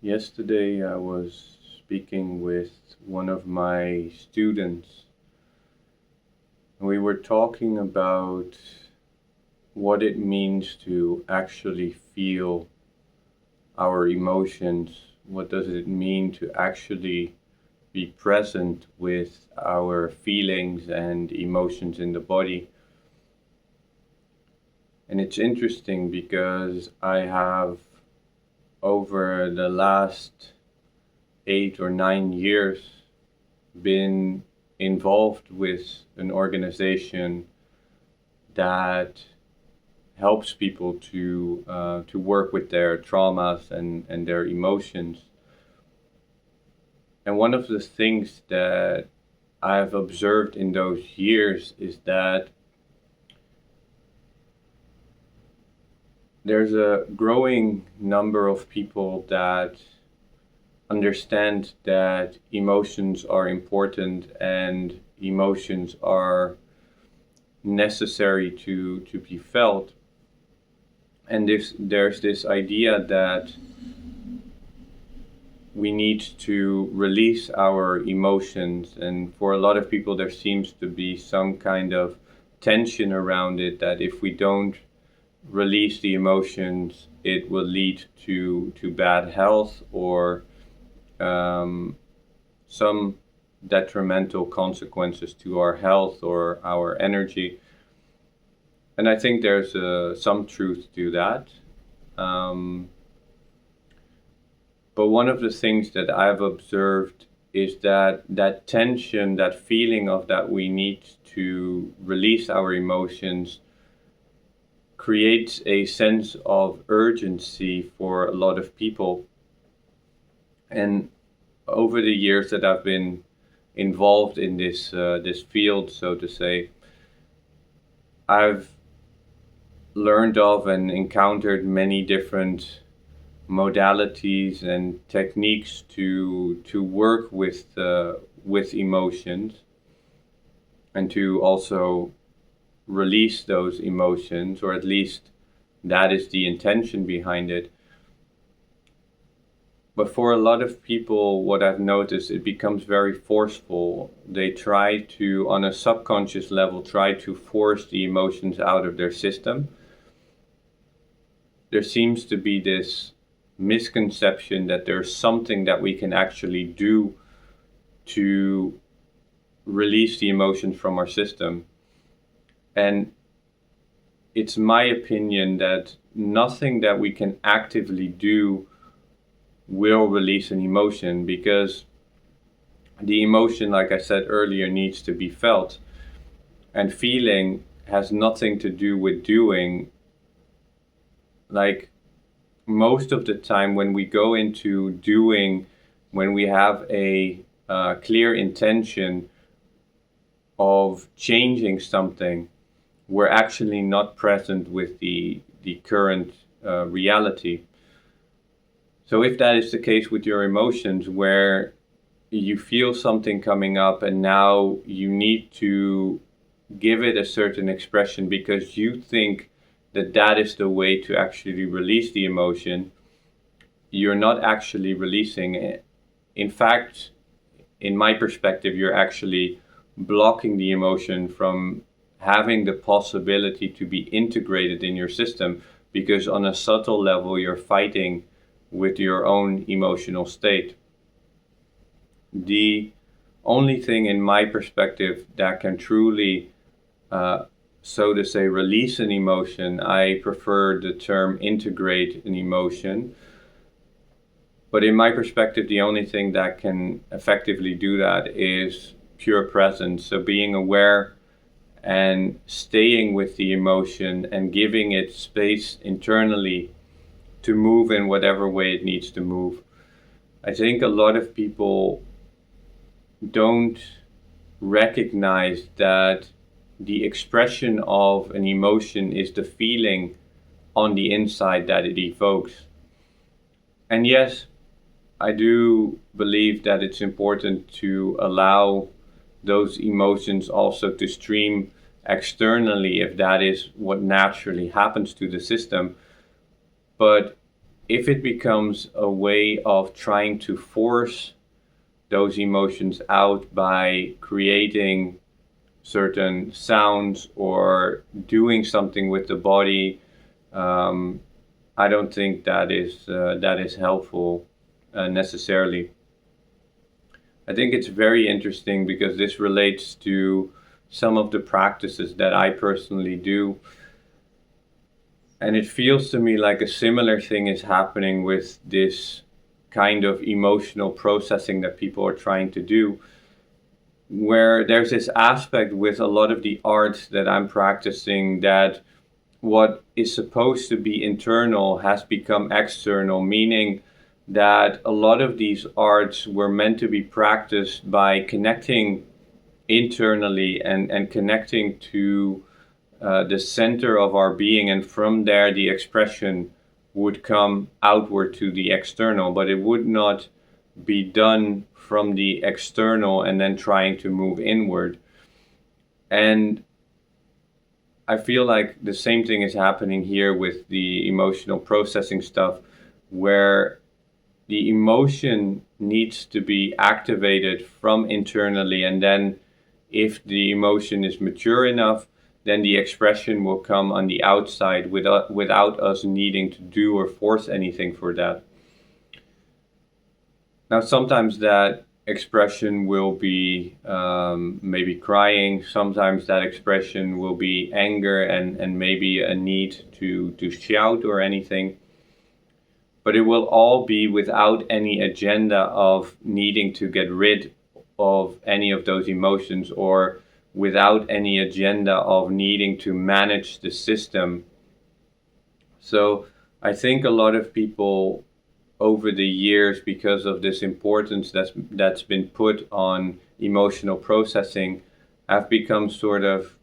Yesterday, I was speaking with one of my students, and we were talking about what it means to actually feel our emotions. What does it mean to actually be present with our feelings and emotions in the body? And it's interesting because I have, over the last 8 or 9 years, been involved with an organization that helps people to work with their traumas and their emotions. And one of the things that I've observed in those years is that there's a growing number of people that understand that emotions are important and emotions are necessary to be felt. And there's this idea that we need to release our emotions, and for a lot of people there seems to be some kind of tension around it, that if we don't release the emotions it will lead to bad health or some detrimental consequences to our health or our energy. And I think there's some truth to that. Um, but one of the things that I've observed is that that tension, that feeling of that we need to release our emotions, creates a sense of urgency for a lot of people. And over the years that I've been involved in this field, so to say, I've learned of and encountered many different modalities and techniques to work with emotions and to also release those emotions, or at least that is the intention behind it. But for a lot of people, what I've noticed, it becomes very forceful. They try to, on a subconscious level, try to force the emotions out of their system. There seems to be this misconception that there's something that we can actually do to release the emotions from our system. And it's my opinion that nothing that we can actively do will release an emotion, because the emotion, like I said earlier, needs to be felt. And feeling has nothing to do with doing. Like, most of the time when we go into doing, when we have a clear intention of changing something, we're actually not present with the current reality. So if that is the case with your emotions, where you feel something coming up and now you need to give it a certain expression because you think that that is the way to actually release the emotion, you're not actually releasing it. In fact, in my perspective, you're actually blocking the emotion from having the possibility to be integrated in your system, because on a subtle level you're fighting with your own emotional state. The only thing, in my perspective, that can truly, so to say, release an emotion, I prefer the term integrate an emotion. But in my perspective, the only thing that can effectively do that is pure presence. So being aware and staying with the emotion and giving it space internally to move in whatever way it needs to move. I think a lot of people don't recognize that the expression of an emotion is the feeling on the inside that it evokes. And yes, I do believe that it's important to allow those emotions also to stream externally if that is what naturally happens to the system. But if it becomes a way of trying to force those emotions out by creating certain sounds or doing something with the body, I don't think that is helpful necessarily. I think it's very interesting because this relates to some of the practices that I personally do. And it feels to me like a similar thing is happening with this kind of emotional processing that people are trying to do, where there's this aspect with a lot of the art that I'm practicing that what is supposed to be internal has become external, meaning that a lot of these arts were meant to be practiced by connecting internally and connecting to the center of our being, and from there the expression would come outward to the external, but it would not be done from the external and then trying to move inward. And I feel like the same thing is happening here with the emotional processing stuff, where the emotion needs to be activated from internally, and then if the emotion is mature enough, then the expression will come on the outside without us needing to do or force anything for that. Now, sometimes that expression will be maybe crying, sometimes that expression will be anger and maybe a need to shout or anything. But it will all be without any agenda of needing to get rid of any of those emotions, or without any agenda of needing to manage the system. So I think a lot of people over the years, because of this importance that's been put on emotional processing, have become sort of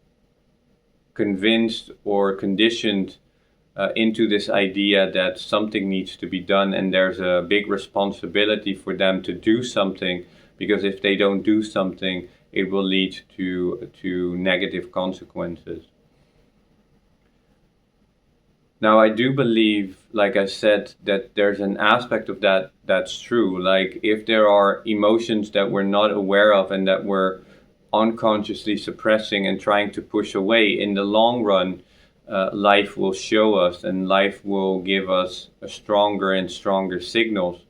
convinced or conditioned into this idea that something needs to be done, and there's a big responsibility for them to do something, because if they don't do something, it will lead to negative consequences. Now, I do believe, like I said, that there's an aspect of that that's true. Like, if there are emotions that we're not aware of and that we're unconsciously suppressing and trying to push away, in the long run, life will show us, and life will give us a stronger and stronger signals.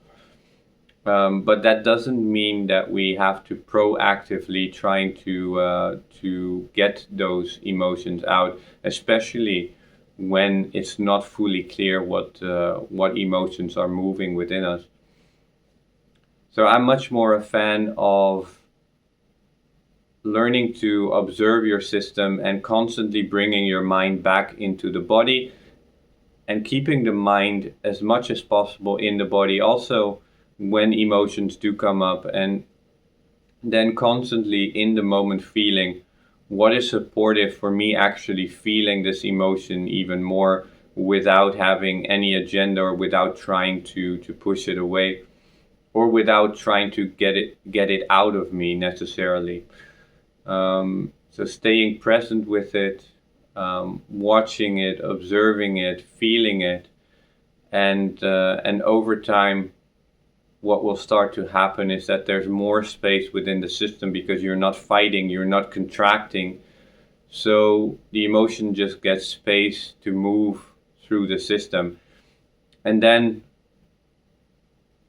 But that doesn't mean that we have to proactively trying to get those emotions out, especially when it's not fully clear what emotions are moving within us. So I'm much more a fan of learning to observe your system and constantly bringing your mind back into the body, and keeping the mind as much as possible in the body also when emotions do come up, and then constantly in the moment feeling what is supportive for me actually feeling this emotion even more, without having any agenda or without trying to push it away, or without trying to get it out of me necessarily. So staying present with it, watching it, observing it, feeling it, and over time, what will start to happen is that there's more space within the system, because you're not fighting, you're not contracting. So the emotion just gets space to move through the system. And then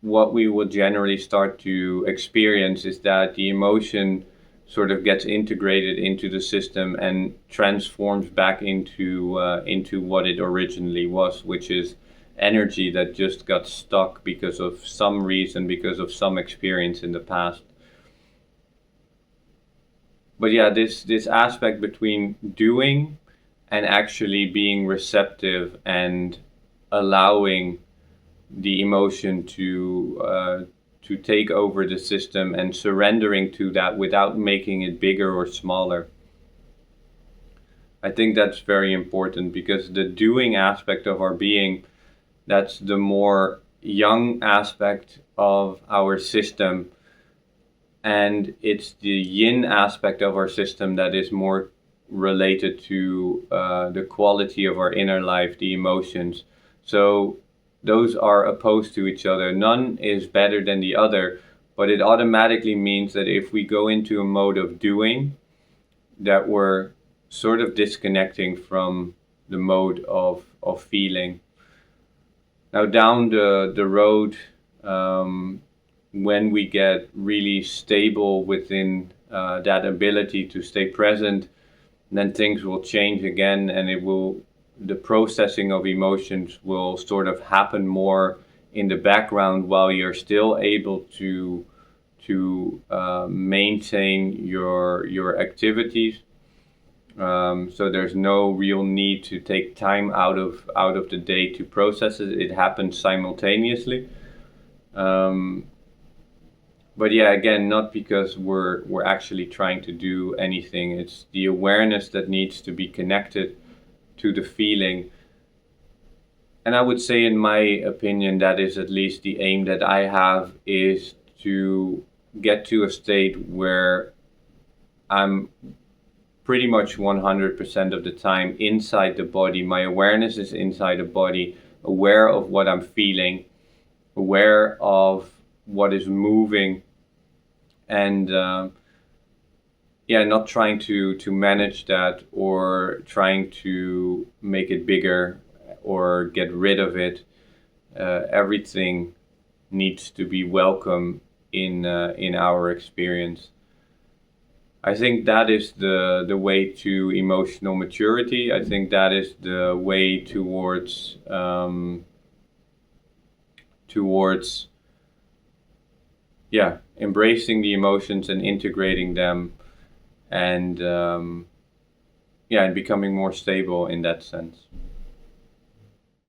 what we will generally start to experience is that the emotion sort of gets integrated into the system and transforms back into what it originally was, which is energy that just got stuck because of some reason, because of some experience in the past. But yeah, this aspect between doing and actually being receptive and allowing the emotion to take over the system and surrendering to that without making it bigger or smaller. I think that's very important, because the doing aspect of our being, that's the more young aspect of our system, and it's the yin aspect of our system that is more related to the quality of our inner life, the emotions. So those are opposed to each other. None is better than the other, but it automatically means that if we go into a mode of doing, that we're sort of disconnecting from the mode of feeling. Now down the road, when we get really stable within that ability to stay present, then things will change again, and the processing of emotions will sort of happen more in the background while you're still able to maintain your activities. So there's no real need to take time out of the day to process it. It happens simultaneously. But yeah, again, not because we're actually trying to do anything. It's the awareness that needs to be connected to the feeling. And I would say, in my opinion, that is at least the aim that I have, is to get to a state where I'm pretty much 100% of the time inside the body. My awareness is inside the body, aware of what I'm feeling, aware of what is moving, and not trying to manage that or trying to make it bigger or get rid of it. Everything needs to be welcome in our experience. I think that is the way to emotional maturity. I think that is the way towards embracing the emotions and integrating them, and and becoming more stable in that sense.